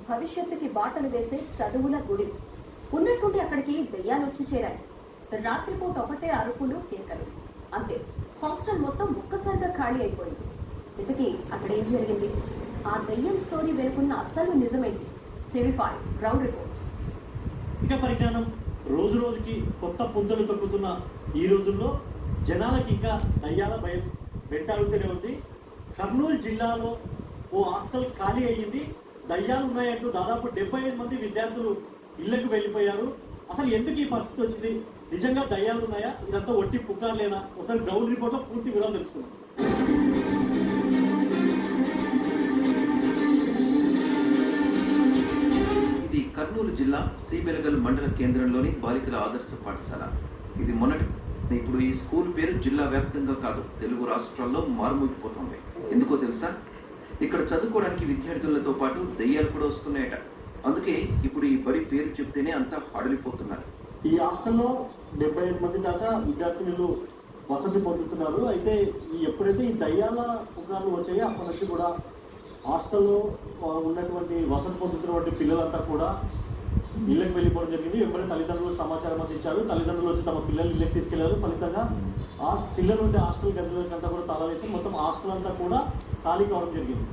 భవిష్యత్తుకి బాటలు వేసే చదువుల గుడి. ఉన్నట్టుండి అక్కడికి దెయ్యాలు వచ్చి చేరాయి. రాత్రిపూట ఒకటే అరుపులు, కేకలు, అంతే. హాస్టల్ మొత్తం ఒక్కసారిగా ఖాళీ అయిపోయింది. ఇంతకీ అక్కడ ఏం జరిగింది? ఆ దెయ్యం స్టోరీ వెనుకున్న అసలు నిజమేంటి? TV5 ground report. ఇక పరిజ్ఞానం రోజు రోజుకి కొత్త పుంతలు తొక్కుతున్న ఈ రోజుల్లో జనాలకి ఇంకా దయ్యాల భయం వెంటాడుతూనే ఉంది. కర్నూలు జిల్లాలో ఓ హాస్టల్ ఖాళీ అయ్యింది. దయ్యాలు ఉన్నాయంటూ దాదాపు 75 మంది విద్యార్థులు ఇళ్లకు వెళ్ళిపోయారు. అసలు ఎందుకు ఈ పరిస్థితి వచ్చింది? నిజంగా దయ్యాలు ఉన్నాయా? ఇదంతా ఒట్టి పుకార్లేనా? ఒకసారి గ్రౌండ్ రిపోర్ట్లో పూర్తి వివరాలు తెలుసుకున్నాం. ఇది కర్నూలు జిల్లా సి-బెళగల్ మండల కేంద్రంలోని బాలికల ఆదర్శ పాఠశాల. ఇది మొన్నటి. ఇప్పుడు ఈ స్కూల్ పేరు జిల్లా వ్యాప్తంగా కాదు, తెలుగు రాష్ట్రాల్లో మారుమోగిపోతుంది. ఎందుకో తెలుసా? ఇక్కడ చదువుకోవడానికి విద్యార్థులతో పాటు దెయ్యాలు కూడా వస్తున్నాయట. అందుకే ఇప్పుడు ఈ బడి పేరు చెప్తేనే అంతా హడలిపోతున్నారు. ఈ హాస్టల్లో 75 మంది దాకా విద్యార్థినులు వసతి పొందుతున్నారు. అయితే ఎప్పుడైతే ఈ దయ్యాల పుకార్లు వచ్చాయో అప్పటి నుంచి కూడా హాస్టల్లో ఉన్నటువంటి వసతి పొందుతున్నటువంటి పిల్లలంతా కూడా ఇళ్ళకి వెళ్ళిపోవడం జరిగింది. వెంబడి తల్లిదండ్రులకు సమాచారం అందించారు. తల్లిదండ్రులు వచ్చి తమ పిల్లలు ఇళ్ళకి తీసుకెళ్లారు. ఫలితంగా ఆ పిల్లలు ఉండే హాస్టల్ గదులకంతా కూడా తాళాలు వేసి మొత్తం హాస్టల్ అంతా కూడా ఖాళీ కావడం జరిగింది.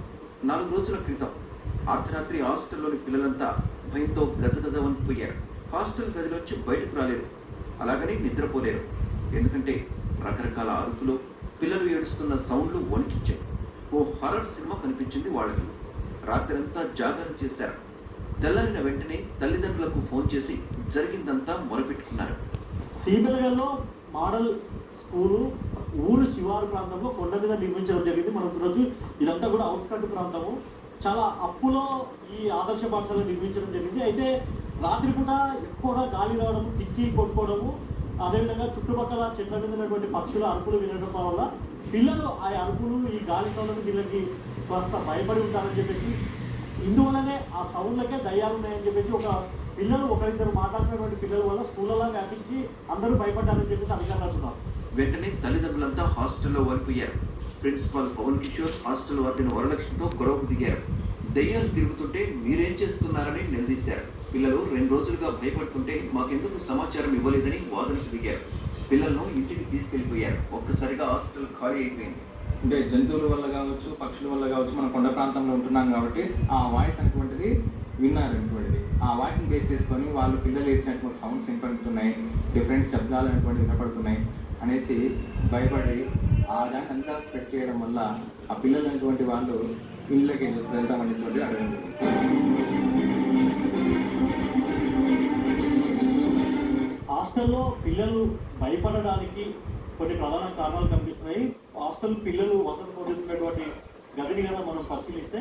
4 రోజుల క్రితం అర్ధరాత్రి హాస్టల్లోని పిల్లలంతా భయంతో గజగజ వణికిపోయారు. హాస్టల్ గదిలోంచి బయటకు రాలేరు, అలాగని నిద్రపోలేరు. ఎందుకంటే రకరకాల అరుపులు, పిల్లలు ఏడుస్తున్న సౌండ్లు వణికించాయి. ఓ హర్రర్ సినిమా కనిపించింది వాళ్ళకి. రాత్రంతా జాగరణ చేశారు. తెల్లారిన వెంటనే తల్లిదండ్రులకు ఫోన్ చేసి జరిగిందంతా మొరపెట్టుకున్నారు. సి-బెళగల్లో మోడల్ స్కూలు ఊరు శివారు ప్రాంతంలో కొండ మీద నిర్మించడం జరిగింది. మనం రోజు ఇదంతా కూడా అవుట్స్కట్ ప్రాంతము. చాలా అప్పులో ఈ ఆదర్శ పాఠశాల నిర్మించడం జరిగింది. అయితే రాత్రిపూట ఎక్కువగా గాలి రావడము, కిక్కి కొట్టుకోవడము, అదేవిధంగా చుట్టుపక్కల చెట్ల మీద ఉన్నటువంటి పక్షుల అరుపులు వినడం వల్ల పిల్లలు ఆ అరుపులు, ఈ గాలి సౌండ్లకు వీళ్ళకి కాస్త భయపడి ఉంటారని చెప్పేసి, ఇందువల్లనే ఆ సౌండ్లకే దయ్యాలు ఉన్నాయని చెప్పేసి పిల్లలు ఒకరిద్దరు మాట్లాడుతున్నటువంటి పిల్లల వల్ల స్కూళ్ళలా వ్యాపించి అందరూ భయపడ్డారని చెప్పేసి అధికారులు అంటున్నారు. వెంటనే తల్లిదండ్రులంతా హాస్టల్లో వణికిపోయారు. Principal Pavan Kishore hostel warden వరలక్ష్మితో గొడవకు దిగారు. దయ్యాలు తిరుగుతుంటే మీరేం చేస్తున్నారని నిలదీశారు. పిల్లలు 2 రోజులుగా భయపడుతుంటే మాకెందుకు సమాచారం ఇవ్వలేదని వాదనకు దిగారు. పిల్లలను ఇంటికి తీసుకెళ్లిపోయారు. ఒక్కసారిగా హాస్టల్ ఖాళీ అయిపోయింది. అంటే జంతువుల వల్ల కావచ్చు, పక్షుల వల్ల కావచ్చు, మనం కొండ ప్రాంతంలో ఉంటున్నాం కాబట్టి ఆ వాయిస్ అనేటువంటిది విన్నారు. ఆ వాయిస్ని బేస్ చేసుకొని వాళ్ళు పిల్లలు వేసినటువంటి సౌండ్స్ వినపడుతున్నాయి, డిఫరెంట్ శబ్దాలు అనేటువంటివి వినపడుతున్నాయి అనేసి భయపడి ఆ దాన్ని అంతా స్ప్రెడ్ చేయడం వల్ల ఆ పిల్లలు అనేటువంటి వాళ్ళు ఇళ్ళకి వెళ్తామనేటువంటి అడగండి. హాస్టల్లో పిల్లలు భయపడడానికి కొన్ని ప్రధాన కారణాలు కనిపిస్తున్నాయి. హాస్టల్ పిల్లలు వసతి పొందుతున్నటువంటి గదిని కనుక మనం పరిశీలిస్తే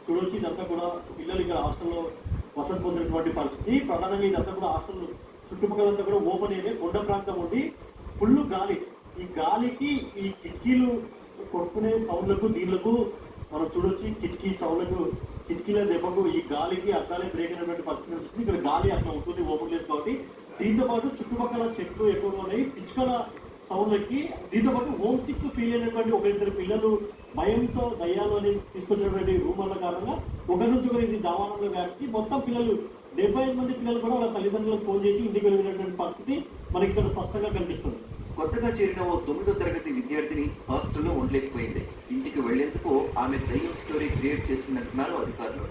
చూడొచ్చు. ఇదంతా కూడా పిల్లలు ఇక్కడ హాస్టల్లో వసతి పొందినటువంటి పరిస్థితి. ప్రధానంగా ఇదంతా కూడా హాస్టల్ చుట్టుపక్కలంతా కూడా ఓపెన్ ఏరియా, కొండ ప్రాంతం ఉండి ఫుల్ గాలి. ఈ గాలికి ఈ కిటికీలు కొట్టుకునే సౌండ్లకు, దీనిలకు మనం చూడొచ్చు. కిటికీ సౌండ్లకు, కిటికీల దెబ్బకు ఈ గాలికి అద్దాలే బ్రేక్ అయినటువంటి పరిస్థితి కనిపిస్తుంది. ఇక్కడ గాలి అట్లా ఉంటుంది ఓపెన్ ప్లేస్ కాబట్టి. దీంతో పాటు చుట్టుపక్కల చెట్లు ఎక్కువగా ఉన్నాయి. పిచ్చుకల సౌండ్లకి దీంతో పాటు హోమ్ సిక్ ఫీల్ అయినటువంటి ఒకరిద్దరు పిల్లలు భయంతో దయ్యాలు అని తీసుకొచ్చినటువంటి రూమర్ల కారణంగా ఒకరి నుంచి ఒకరికి దావానంలో వ్యాప్తి మొత్తం పిల్లలు 75 మంది పిల్లలు కూడా వాళ్ళ తల్లిదండ్రులకు ఫోన్ చేసి ఇంటికి వెళ్ళినటువంటి పరిస్థితి మనకి ఇక్కడ స్పష్టంగా కనిపిస్తుంది. కొత్తగా చేరిన ఓ 9వ తరగతి విద్యార్థిని హాస్టల్లో ఉండలేకపోయింది. ఇంటికి వెళ్లేందుకు ఆమె దయ్యం స్టోరీ క్రియేట్ చేసిందంటున్నారు అధికారులు.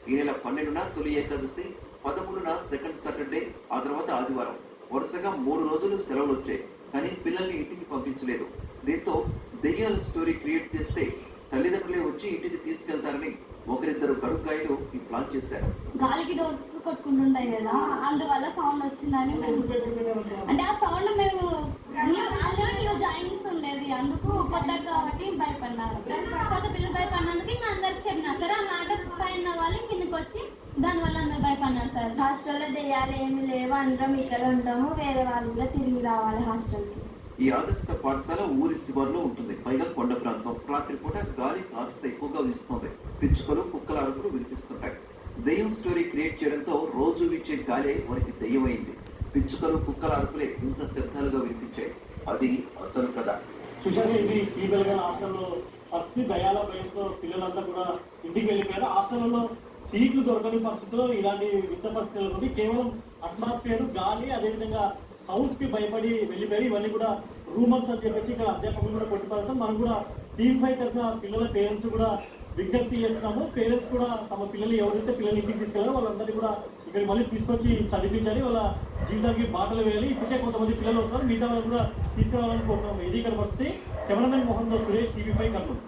ఈ నెల 12న తొలి ఏకాదశి, 13న సెకండ్ సాటర్డే, ఆ తర్వాత ఆదివారం వరుసగా 3 రోజులు సెలవులు వచ్చాయి. కానీ పిల్లల్ని ఇంటికి పంపించలేదు. దీంతో దెయ్యాల స్టోరీ క్రియేట్ చేస్తే తల్లిదండ్రులే వచ్చి ఇంటికి తీసుకెళ్తారని ఒకరిద్దరు గడుగ్గాయలు ఈ ప్లాన్ చేశారు. గాలికి డోర్స్ కొట్టుకుంటుంటాయి కదా, అందువల్ల సౌండ్ వచ్చిందని అంటే ఆ సౌండ్ మేము అందరూ న్యూ జాయినింగ్స్ ఉండేది, అందుకు కొత్త కాబట్టి భయపడినారు. కొత్త పిల్లలు భయపడినందుకు ఇంకా అందరికి చెప్పినా సరే ఆ మాట పైన వాళ్ళు కిందకి వచ్చి దానివల్ల అందరు భయపడినారు సార్. హాస్టల్లో దెయ్యాలు ఏమి లేవు, అందరం ఇక్కడ ఉంటాము, వేరే వాళ్ళు కూడా తిరిగి రావాలి హాస్టల్కి. ఈ ఆదర్శ పాఠశాల ఊరి శివార్లో ఉంటుంది. పైగా కొండ ప్రాంతం. రాత్రిపూట గాలి కాస్త ఎక్కువగా వీస్తుంది. పిచ్చుకలు, కుక్కల అరుపులు వినిపిస్తుంటాయి. దెయ్యం స్టోరీ క్రియేట్ చేయడంతో రోజు వీచే గాలే వారికి దెయ్యమైంది. పిచ్చుకలు, కుక్కల అరుపులే ఇంత శబ్దాలుగా వినిపించాయి. అది అసలు కదా. చూసారు, ఇది సి-బెళగల్ హాస్టల్లో పరిస్థితి. దయాల భయంతో పిల్లలంతా కూడా ఇంటికి వెళ్ళిపోయారు. హాస్టల్లో సీట్లు దొరకని పరిస్థితుల్లో ఇలాంటి విత్త పరిస్థితుల్లో కేవలం అట్మాస్ఫియర్, గాలి, అదేవిధంగా సౌండ్స్ కి భయపడి వెళ్ళిపోయి ఇవన్నీ కూడా రూమర్స్ అని చెప్పేసి ఇక్కడ అధ్యాపకులు కూడా కొట్టిపడతాం. మనం కూడా టీమ్5 తరఫున పిల్లల పేరెంట్స్ కూడా విజ్ఞప్తి చేస్తున్నాము. పేరెంట్స్ కూడా తమ పిల్లలు ఎవరైతే పిల్లలు ఇంటికి తీసుకెళ్ళారో వాళ్ళందరినీ కూడా ఇక్కడ మళ్ళీ తీసుకొచ్చి చదివించాలి, వాళ్ళ జీవితానికి బాటలు వేయాలి. ఇప్పటికే కొంతమంది పిల్లలు వస్తారు, మిగతా వాళ్ళు కూడా తీసుకురావాలని కోరుతున్నాము. ఇది ఇక్కడ వస్తే కెమెరామెన్ మోహన్ తో సురేష్, టీవీ5 కర్నూలు.